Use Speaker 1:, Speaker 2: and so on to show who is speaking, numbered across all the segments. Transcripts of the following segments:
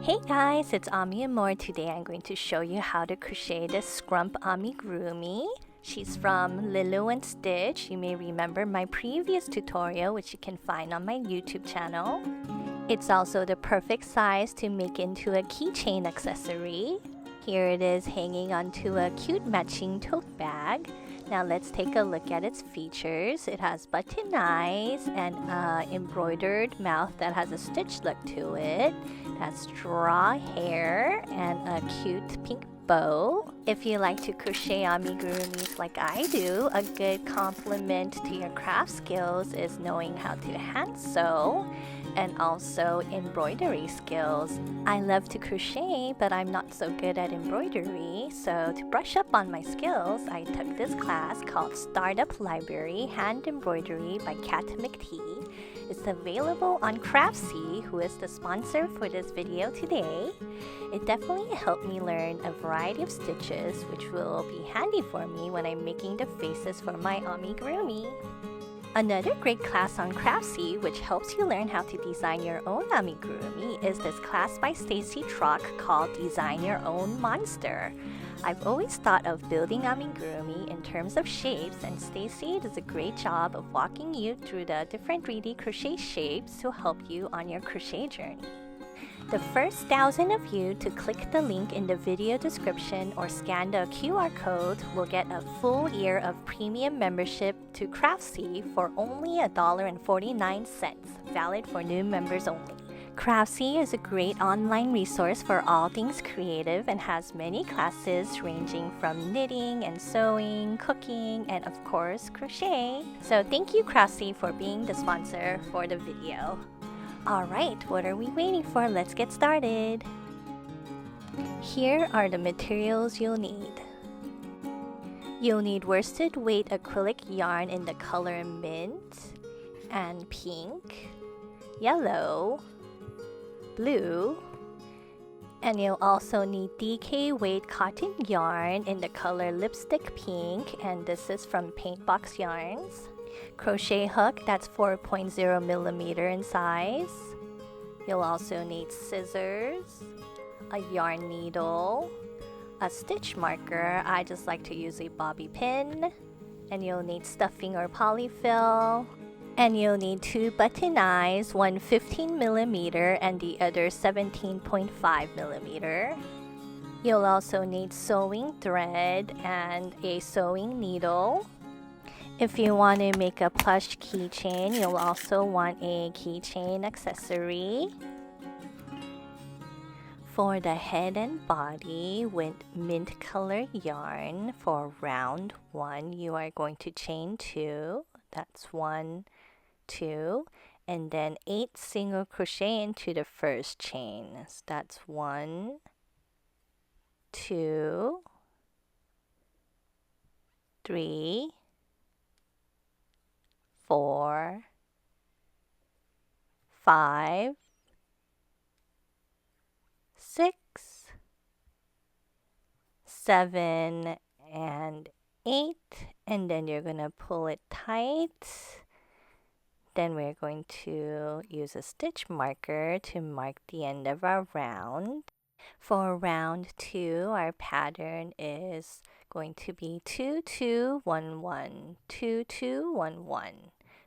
Speaker 1: Hey guys, it's Ami and Amour. Today I'm going to show you how to crochet this Scrump Amigurumi. She's from Lilo and Stitch. You may remember my previous tutorial, which you can find on my YouTube channel. It's also the perfect size to make into a keychain accessory. Here it is hanging onto a cute matching tote bag. Now let's take a look at its features. It has button eyes and an embroidered mouth that has a stitch look to it. It has straw hair and a cute pink bow. If you like to crochet amigurumis like I do, a good complement to your craft skills is knowing how to hand sew and also embroidery skills. I love to crochet, but I'm not so good at embroidery, so to brush up on my skills, I took this class called Startup Library Hand Embroidery by Kat McTee. It's available on Craftsy, who is the sponsor for this video today. It definitely helped me learn a variety of stitches, which will be handy for me when I'm making the faces for my amigurumi. Another great class on Craftsy, which helps you learn how to design your own amigurumi, is this class by Stacy Trock called Design Your Own Monster. I've always thought of building amigurumi in terms of shapes, and Stacy does a great job of walking you through the different 3D crochet shapes to help you on your crochet journey. The first 1,000 of you to click the link in the video description or scan the QR code will get a full year of premium membership to Craftsy for only $1.49, valid for new members only. Craftsy is a great online resource for all things creative and has many classes ranging from knitting and sewing, cooking, and of course crochet. So thank you Craftsy for being the sponsor for the video. Alright, what are we waiting for? Let's get started! Here are the materials you'll need. You'll need worsted weight acrylic yarn in the color mint and pink, yellow, blue, and you'll also need DK weight cotton yarn in the color lipstick pink, and this is from Paintbox Yarns. Crochet hook that's 4.0 millimeter in size. You'll also need scissors, a yarn needle, a stitch marker. I just like to use a bobby pin, and you'll need stuffing or polyfill, and you'll need 2 button eyes, one 15 millimeter and the other 17.5 millimeter. You'll also need sewing thread and a sewing needle. If you want to make a plush keychain, you'll also want a keychain accessory. For the head and body with mint color yarn, for round 1, you are going to chain 2. That's 1, 2, and then 8 single crochet into the first chain. So that's 1, 2, 3, 4, 5, 6, 7, and 8, and then you're going to pull it tight. Then we're going to use a stitch marker to mark the end of our round. For round 2, our pattern is going to be 2, 2, 1, 1, 2, 2, 1, 1.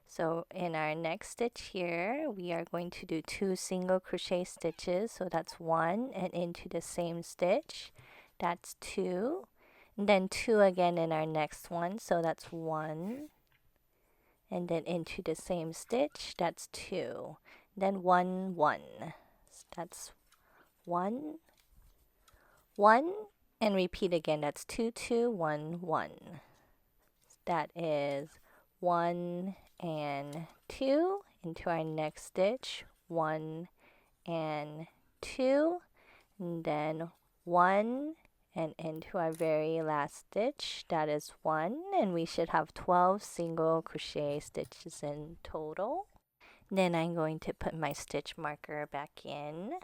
Speaker 1: So in our next stitch here, we are going to do 2 single crochet stitches. So that's 1 and into the same stitch. That's 2. And then 2 again in our next one. So that's 1. And then into the same stitch. That's 2. Then 1, 1. So that's 1, 1. And repeat again. That's 2, 2, 1, 1. That is 1 and 2 into our next stitch. 1 and 2, and then 1 and into our very last stitch. That is 1, and we should have 12 single crochet stitches in total. Then I'm going to put my stitch marker back in.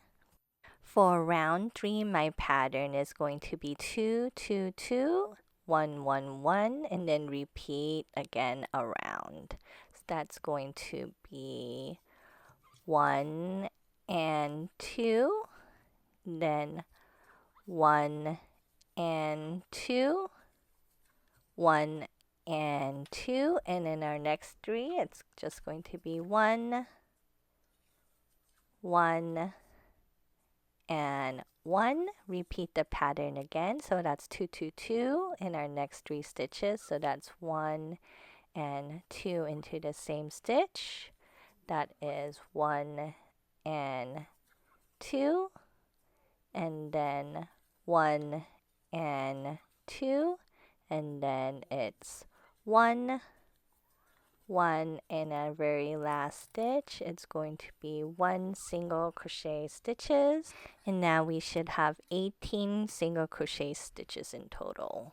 Speaker 1: For round 3, my pattern is going to be 2, 2, 2, 1, 1, 1, and then repeat again around. So that's going to be 1 and 2, then 1 and 2, 1 and 2, and in our next 3 it's just going to be 1, 1 and 1. Repeat the pattern again, so that's 2 2 2 in our next 3 stitches, so that's 1 and 2 into the same stitch. That is 1 and 2, and then 1 and 2, and then it's 1, 1 in our very last stitch. It's going to be 1 single crochet stitches, and now we should have 18 single crochet stitches in total.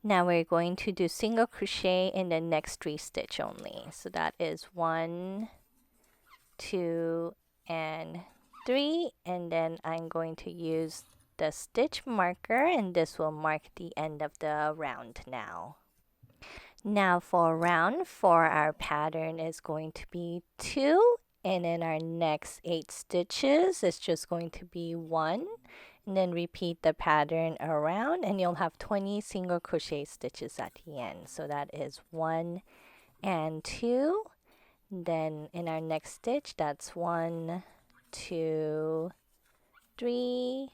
Speaker 1: Now we're going to do single crochet in the next 3 stitch only, so that is 1, 2 and 3, and then I'm going to use the stitch marker, and this will mark the end of the round now. Now for round 4, our pattern is going to be 2, and in our next 8 stitches it's just going to be 1, and then repeat the pattern around, and you'll have 20 single crochet stitches at the end. So that is 1 and 2. Then in our next stitch, that's 1, 2, 3,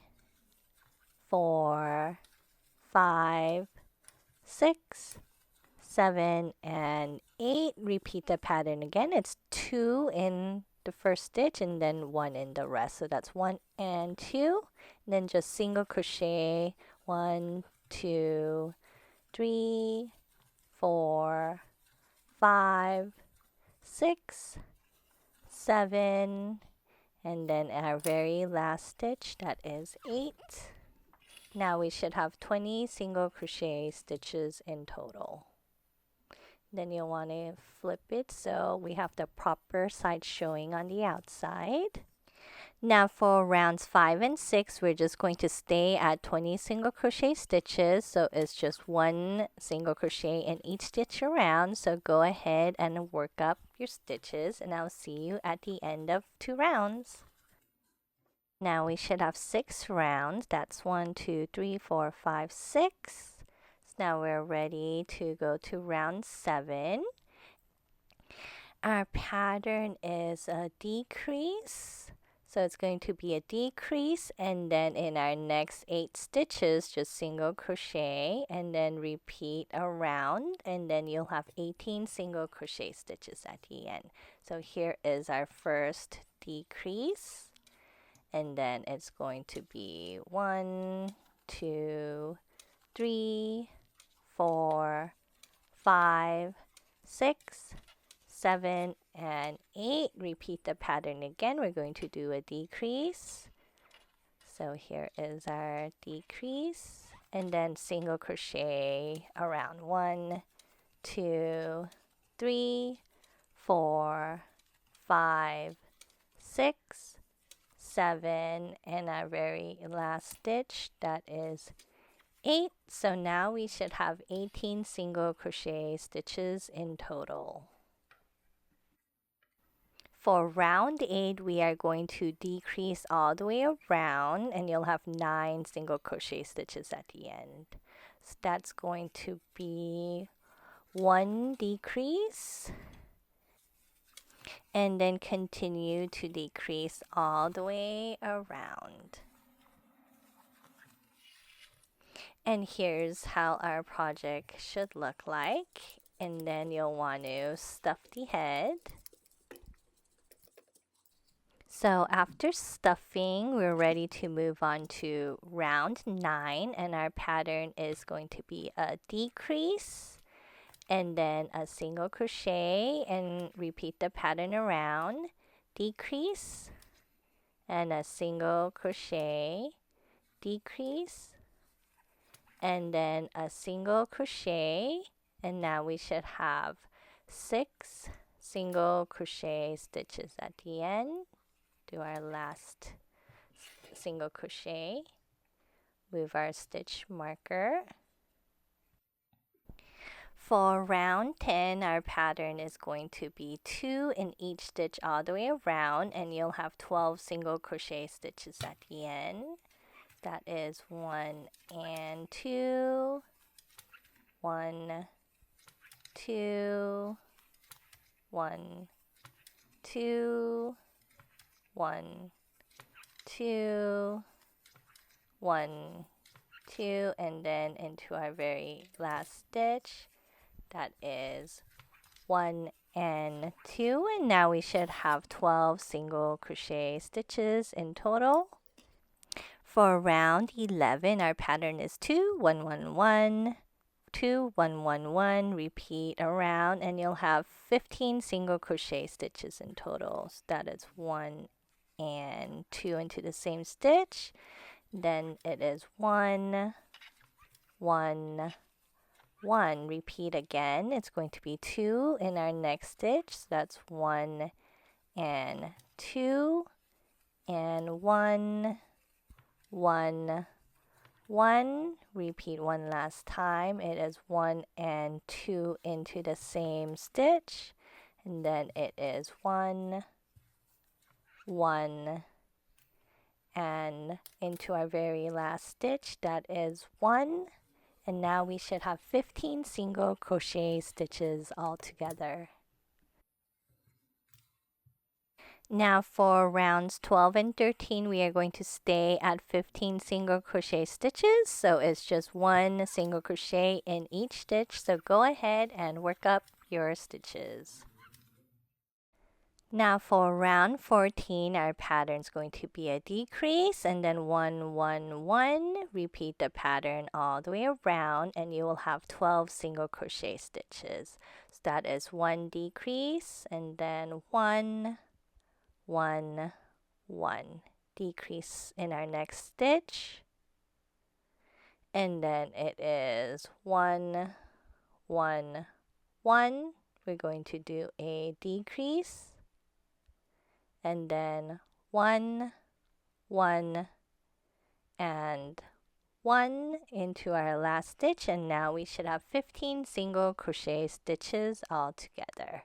Speaker 1: 4, 5, 6, 7, and 8. Repeat the pattern again. It's 2 in the first stitch and then 1 in the rest. So that's 1 and 2. And then just single crochet 1, 2, 3, 4, 5, 6, 7, and then our very last stitch, that is 8. Now we should have 20 single crochet stitches in total. Then you'll want to flip it so we have the proper side showing on the outside. Now for rounds 5 and 6, we're just going to stay at 20 single crochet stitches, so it's just 1 single crochet in each stitch around. So go ahead and work up your stitches, and I'll see you at the end of 2 rounds. Now we should have 6 rounds. That's 1, 2, 3, 4, 5, 6. So now we're ready to go to round 7. Our pattern is a decrease. So it's going to be a decrease, and then in our next 8 stitches, just single crochet and then repeat around, and then you'll have 18 single crochet stitches at the end. So here is our first decrease, and then it's going to be 1, 2, 3, 4, 5, 6, 7, and 8. Repeat the pattern again. We're going to do a decrease. So here is our decrease, and then single crochet around 1, 2, 3, 4, 5, 6, 7, and our very last stitch, that is 8. So now we should have 18 single crochet stitches in total. For round 8, we are going to decrease all the way around, and you'll have 9 single crochet stitches at the end. So that's going to be 1 decrease, and then continue to decrease all the way around. And here's how our project should look like. And then you'll want to stuff the head. So after stuffing, we're ready to move on to round 9, and our pattern is going to be a decrease and then a single crochet, and repeat the pattern around, decrease and a single crochet, decrease and then a single crochet, and now we should have 6 single crochet stitches at the end. Do our last single crochet, move our stitch marker. For round 10, our pattern is going to be 2 in each stitch all the way around, and you'll have 12 single crochet stitches at the end. That is 1 and 2, 1, 2, 1, 2, 1, 2, 1, 2, and then into our very last stitch. That is 1 and 2, and now we should have 12 single crochet stitches in total. For round 11, our pattern is 2, 1, 1, 1, 2, 1, 1, 1, repeat around, and you'll have 15 single crochet stitches in total. So that is 1 and 2 into the same stitch. Then it is 1, 1, 1. Repeat again. It's going to be 2 in our next stitch. So that's 1 and 2, and 1, 1, 1. Repeat one last time. It is 1 and 2 into the same stitch, and then it is 1, 1, and into our very last stitch. That is 1, and now we should have 15 single crochet stitches all together. Now for rounds 12 and 13, we are going to stay at 15 single crochet stitches. So it's just 1 single crochet in each stitch. So go ahead and work up your stitches. Now for round 14, our pattern is going to be a decrease and then 1, 1, 1. Repeat the pattern all the way around, and you will have 12 single crochet stitches. So that is 1 decrease and then 1, 1, 1. Decrease in our next stitch, and then it is 1, 1, 1. We're going to do a decrease, and then 1, 1, and 1 into our last stitch, and now we should have 15 single crochet stitches all together.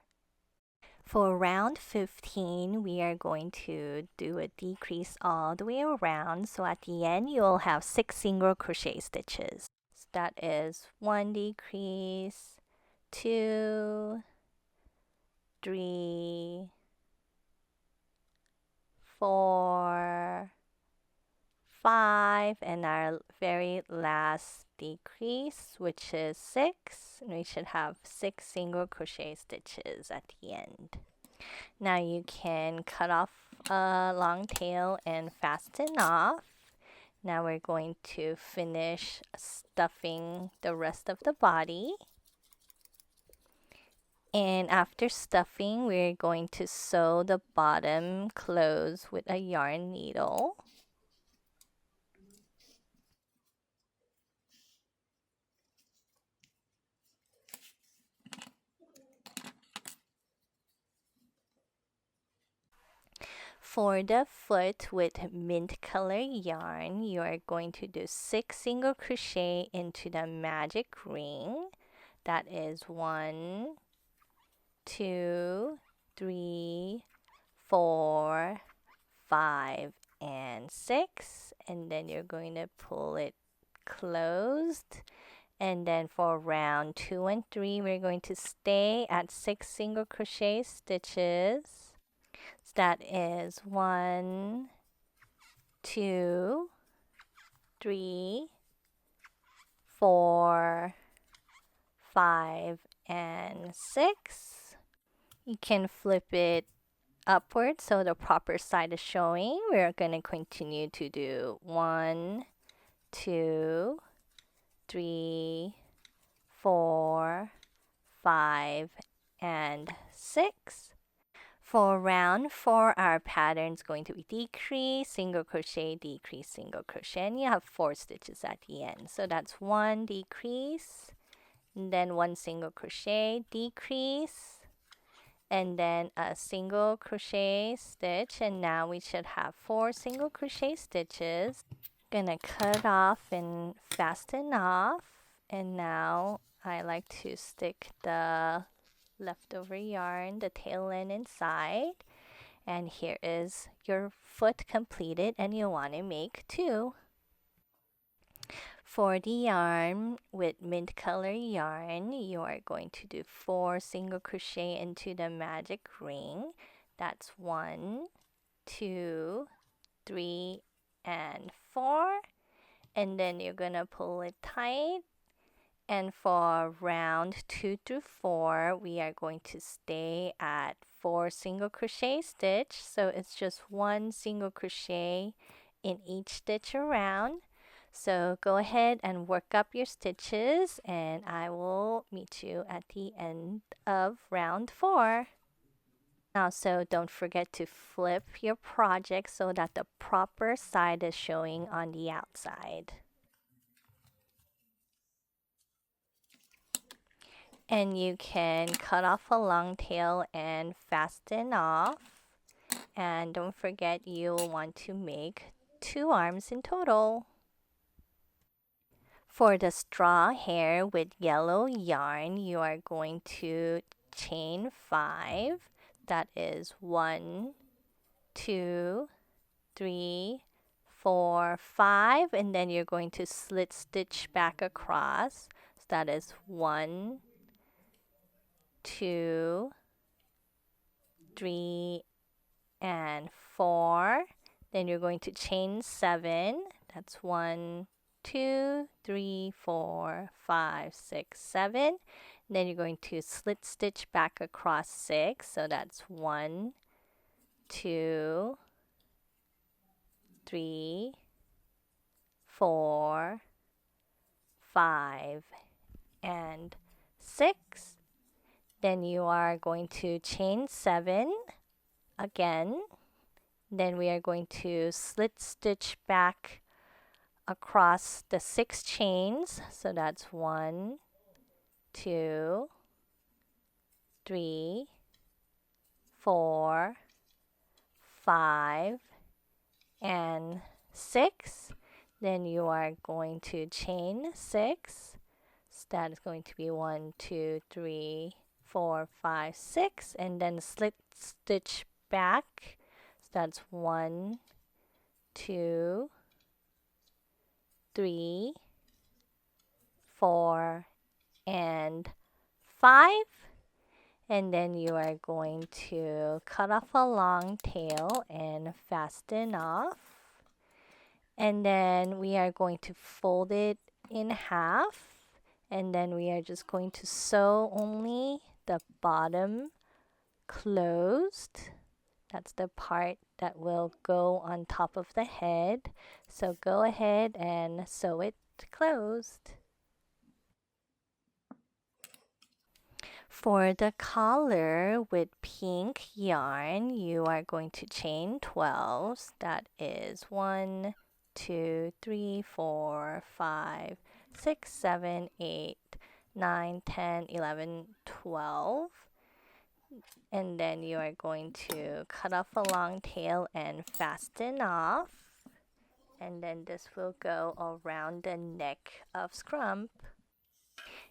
Speaker 1: For round 15, we are going to do a decrease all the way around. So at the end, you'll have 6 single crochet stitches. So that is 1 decrease, 2, 3, 4, 5, and our very last decrease, which is 6, and we should have 6 single crochet stitches at the end. Now you can cut off a long tail and fasten off. Now we're going to finish stuffing the rest of the body. And after stuffing, we're going to sew the bottom closed with a yarn needle. For the foot with mint color yarn, you are going to do 6 single crochet into the magic ring. That is 1, 2, 3, 4, 5, and 6. And then you're going to pull it closed. And then for round 2 and 3, we're going to stay at 6 single crochet stitches. So that is 1, 2, 3, 4, 5, and 6. You can flip it upward so the proper side is showing. We're going to continue to do 1, 2, 3, 4, 5, and 6. For round 4, our pattern is going to be decrease, single crochet, decrease, single crochet, and you have 4 stitches at the end. So that's 1 decrease, and then 1 single crochet, decrease, and then a single crochet stitch, and now we should have 4 single crochet stitches. Gonna cut off and fasten off, And now I like to stick the leftover yarn, the tail end inside. And here is your foot completed, and you want to make 2. For the yarn with mint color yarn, you are going to do 4 single crochet into the magic ring. That's 1, 2, 3, and 4. And then you're gonna pull it tight. And for round 2 through 4, we are going to stay at 4 single crochet stitch. So it's just 1 single crochet in each stitch around. So go ahead and work up your stitches, and I will meet you at the end of round 4. Also, don't forget to flip your project so that the proper side is showing on the outside. And you can cut off a long tail and fasten off. And don't forget, you'll want to make 2 arms in total. For the straw hair with yellow yarn, you are going to chain 5. That is 1, 2, 3, 4, 5, and then you're going to slit stitch back across. So that is 1, 2, 3, and 4. Then you're going to chain 7. That's 1, 2, 3, 4, 5, 6, 7. Then you're going to slit stitch back across 6. So that's 1, 2, 3, 4, 5, and 6. Then you are going to chain 7 again. Then we are going to slit stitch back across the 6 chains. So that's 1, 2, 3, 4, 5, and 6. Then you are going to chain 6. So that is going to be 1, 2, 3, 4, 5, 6, and then slit stitch back. So that's 1, 2, 3, 4, and 5. And then you are going to cut off a long tail and fasten off. And then we are going to fold it in half. And then we are just going to sew only the bottom closed. That's the part that will go on top of the head. So go ahead and sew it closed. For the collar with pink yarn, you are going to chain 12. That is 1, 2, 3, 4, 5, 6, 7, 8, 9, 10, 11, 12. And then you are going to cut off a long tail and fasten off. And then this will go around the neck of Scrump.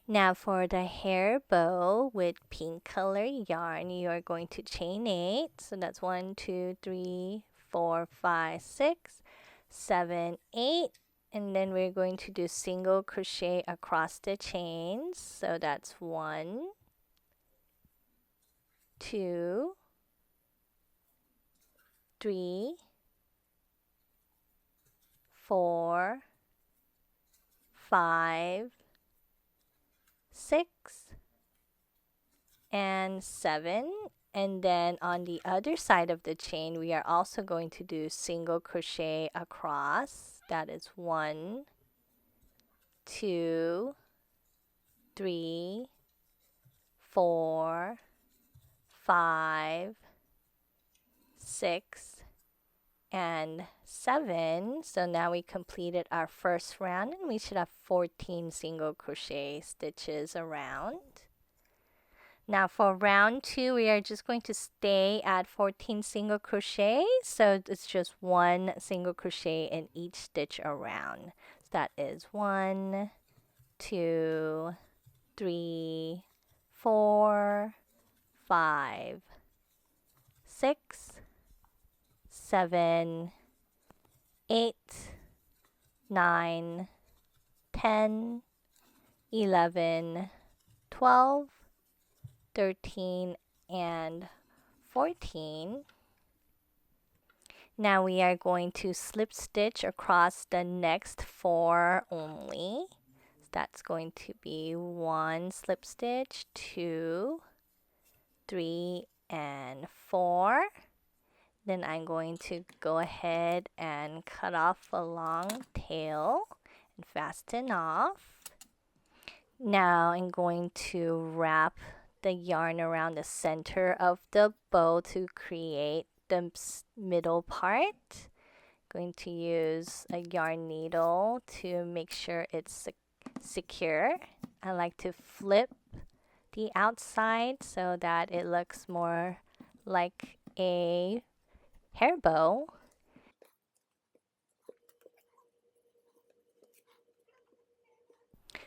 Speaker 1: Now for the hair bow with pink color yarn, you are going to chain 8. So that's 1, 2, 3, 4, 5, 6, 7, 8. And then we're going to do single crochet across the chains. So that's 1, 2, 3, 4, 5, 6, and 7. And then on the other side of the chain, we are also going to do single crochet across. That is 1, 2, 3, 4, 5, 6, and 7. So now we completed our first round, and we should have 14 single crochet stitches around. Now for round 2, we are just going to stay at 14 single crochet. So it's just 1 single crochet in each stitch around. So that is 1, 2, 3, 4, 5, 6, 7, 8, 9, 10, 11, 12, 13, and 14. Now we are going to slip stitch across the next 4 only. So that's going to be 1 slip stitch, 2, 3, and 4. Then I'm going to go ahead and cut off a long tail and fasten off. Now I'm going to wrap the yarn around the center of the bow to create the middle part. Going to use a yarn needle to make sure it's secure. I like to flip the outside so that it looks more like a hair bow.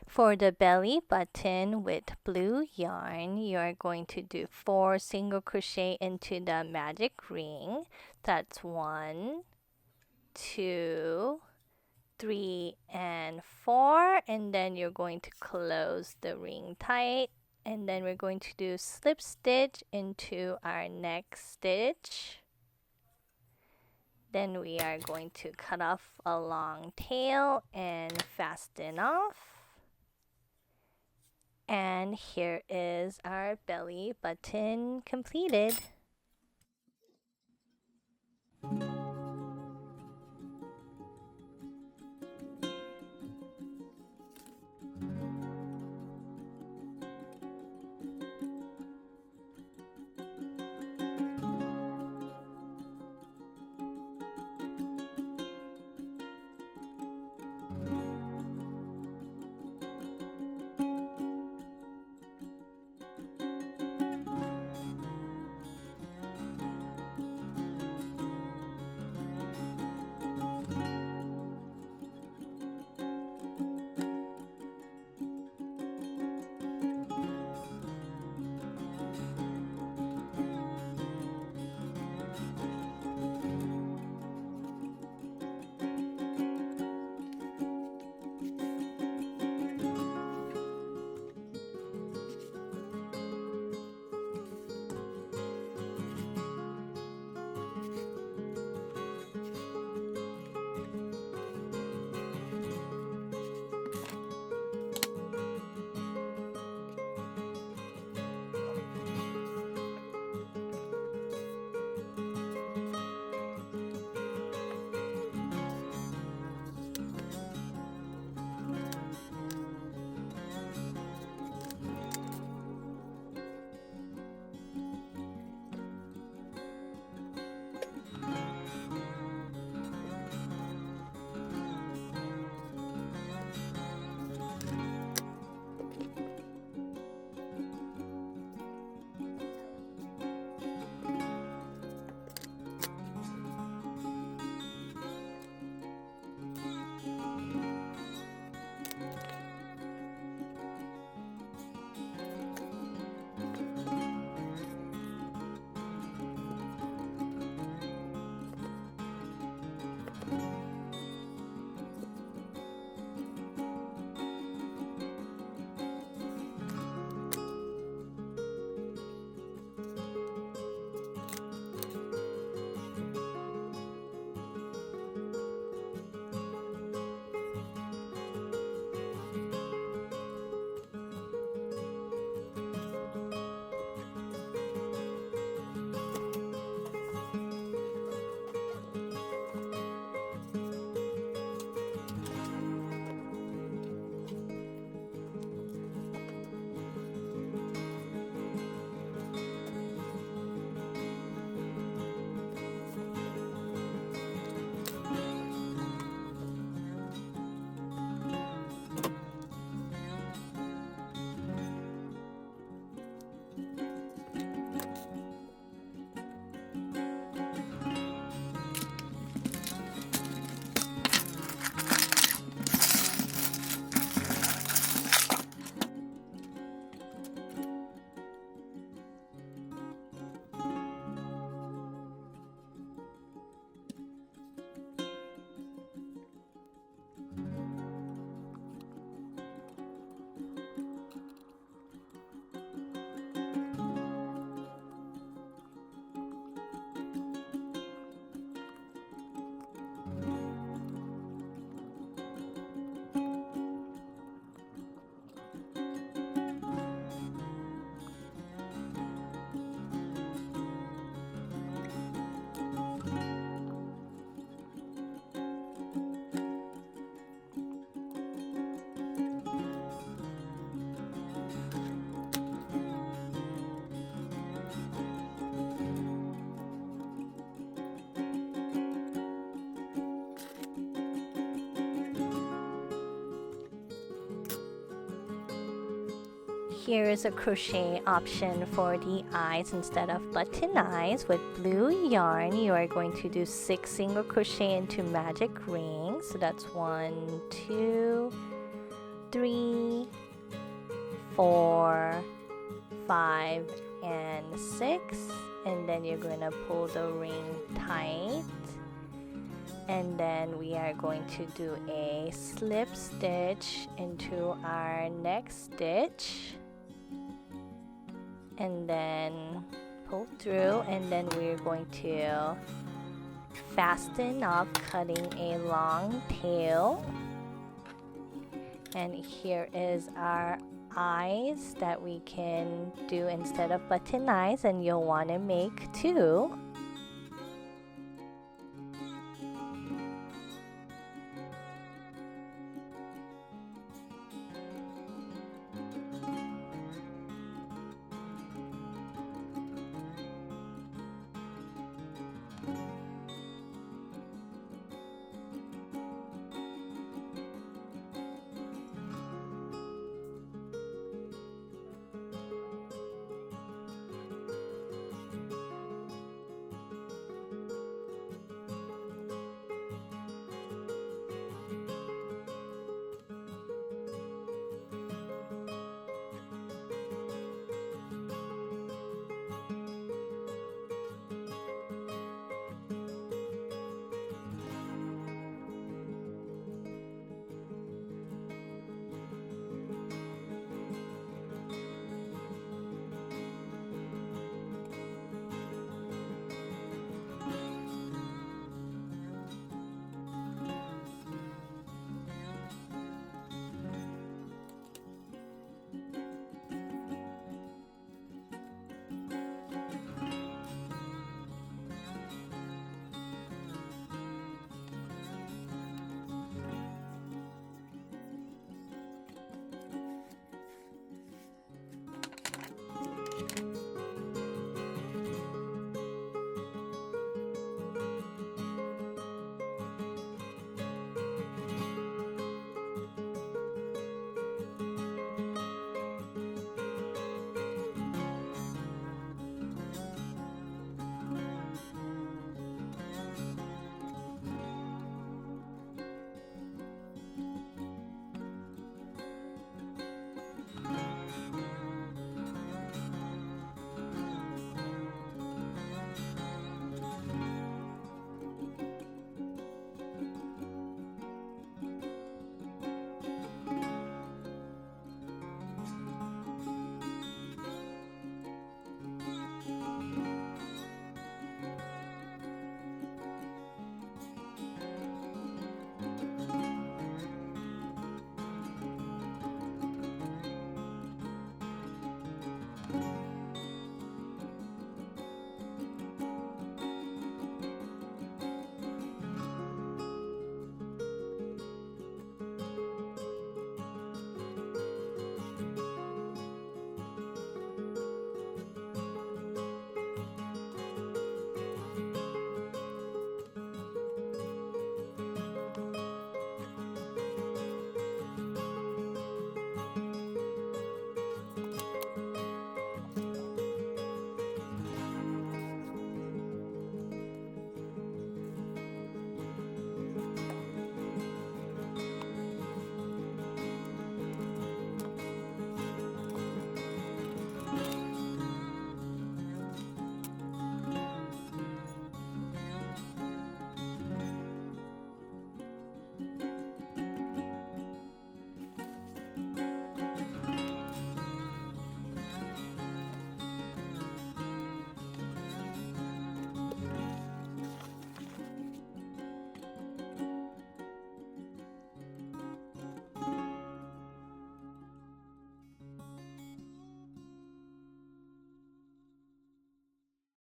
Speaker 1: For the belly button with blue yarn, you are going to do 4 single crochet into the magic ring. That's 1, 2, 3, and 4. And then you're going to close the ring tight. And then we're going to do slip stitch into our next stitch. Then we are going to cut off a long tail and fasten off. And here is our belly button completed. Here is a crochet option for the eyes. Instead of button eyes with blue yarn, you are going to do 6 single crochet into magic rings. So that's 1, 2, 3, 4, 5, and 6. And then you're going to pull the ring tight. And then we are going to do a slip stitch into our next stitch. And then pull through, and then we're going to fasten up, cutting a long tail. And here is our eyes that we can do instead of button eyes, and you'll want to make 2.